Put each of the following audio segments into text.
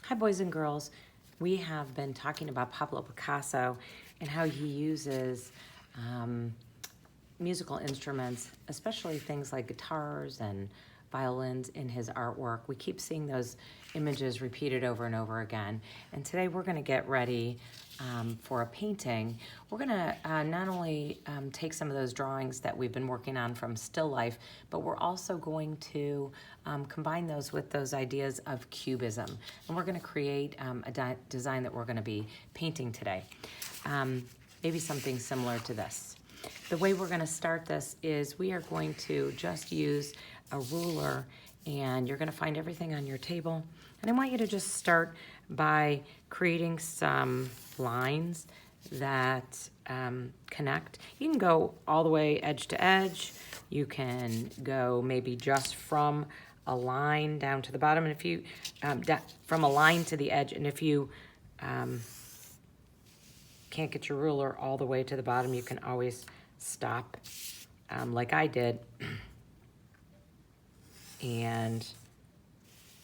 Hi, boys and girls. We have been talking about Pablo Picasso and how he uses musical instruments, especially things like guitars and violins in his artwork. We keep seeing those images repeated over and over again. And today we're going to get ready for a painting. We're going to not only take some of those drawings that we've been working on from still life, but we're also going to combine those with those ideas of Cubism. And we're going to create a design that we're going to be painting today. Maybe something similar to this. The way we're going to start this is we are going to just use a ruler, and you're going to find everything on your table. And I want you to just start by creating some lines that connect. You can go all the way edge to edge. You can go maybe just from a line down to the bottom, and if you from a line to the edge, and if you can't get your ruler all the way to the bottom, you can always stop like I did and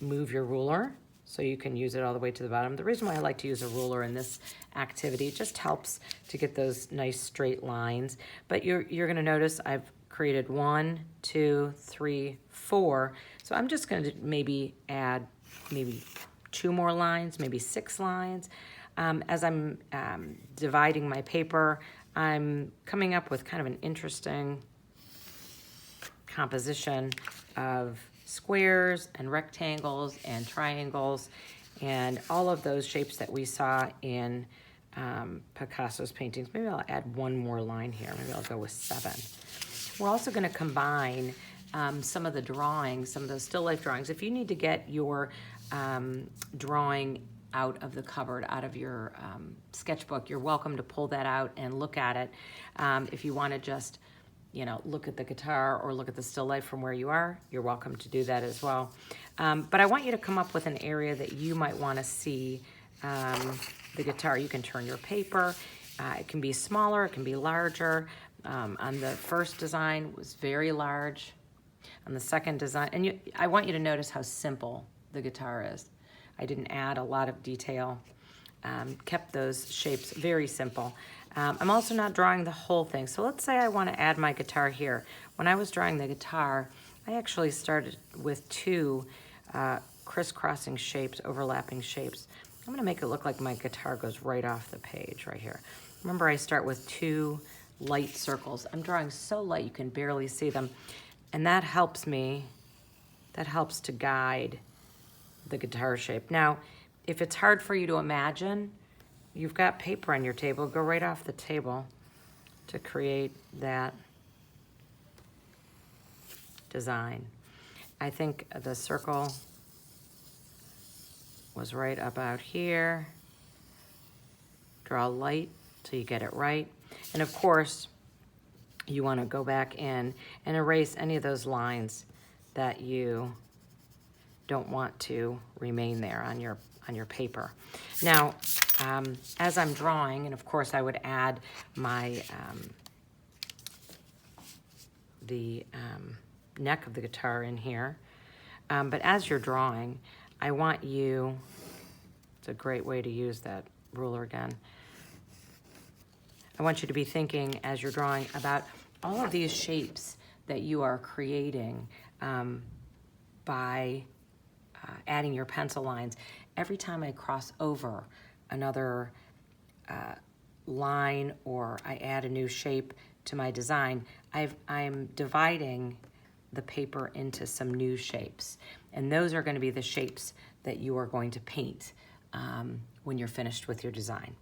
move your ruler so you can use it all the way to the bottom. The reason why I like to use a ruler in this activity, it just helps to get those nice straight lines. But you're going to notice I've created 1, 2, 3, 4. So I'm just going to maybe add maybe 2 more lines, maybe 6 lines. As I'm dividing my paper, I'm coming up with kind of an interesting composition of squares and rectangles and triangles and all of those shapes that we saw in Picasso's paintings. Maybe I'll add 1 more line here. Maybe I'll go with 7. We're also going to combine some of the drawings, some of those still life drawings. If you need to get your drawing out of the cupboard, out of your sketchbook, you're welcome to pull that out and look at it. If you want to just, look at the guitar or look at the still life from where you are, you're welcome to do that as well. But I want you to come up with an area that you might want to see the guitar. You can turn your paper. It can be smaller, it can be larger. On the first design, it was very large. On the second design, and I want you to notice how simple the guitar is. I didn't add a lot of detail, kept those shapes very simple. I'm also not drawing the whole thing. So let's say I want to add my guitar here. When I was drawing the guitar, I actually started with 2 crisscrossing shapes, overlapping shapes. I'm going to make it look like my guitar goes right off the page right here. Remember, I start with 2 light circles. I'm drawing so light you can barely see them. And that helps me, that helps to guide the guitar shape. Now, if it's hard for you to imagine, you've got paper on your table. Go right off the table to create that design. I think the circle was right about here. Draw light till you get it right. And of course, you want to go back in and erase any of those lines that you don't want to remain there on your paper. Now, as I'm drawing, and of course I would add my the neck of the guitar in here, but as you're drawing, I want you, it's a great way to use that ruler again, I want you to be thinking as you're drawing about all of these shapes that you are creating by adding your pencil lines. Every time I cross over another line or I add a new shape to my design, I'm dividing the paper into some new shapes. And those are going to be the shapes that you are going to paint when you're finished with your design.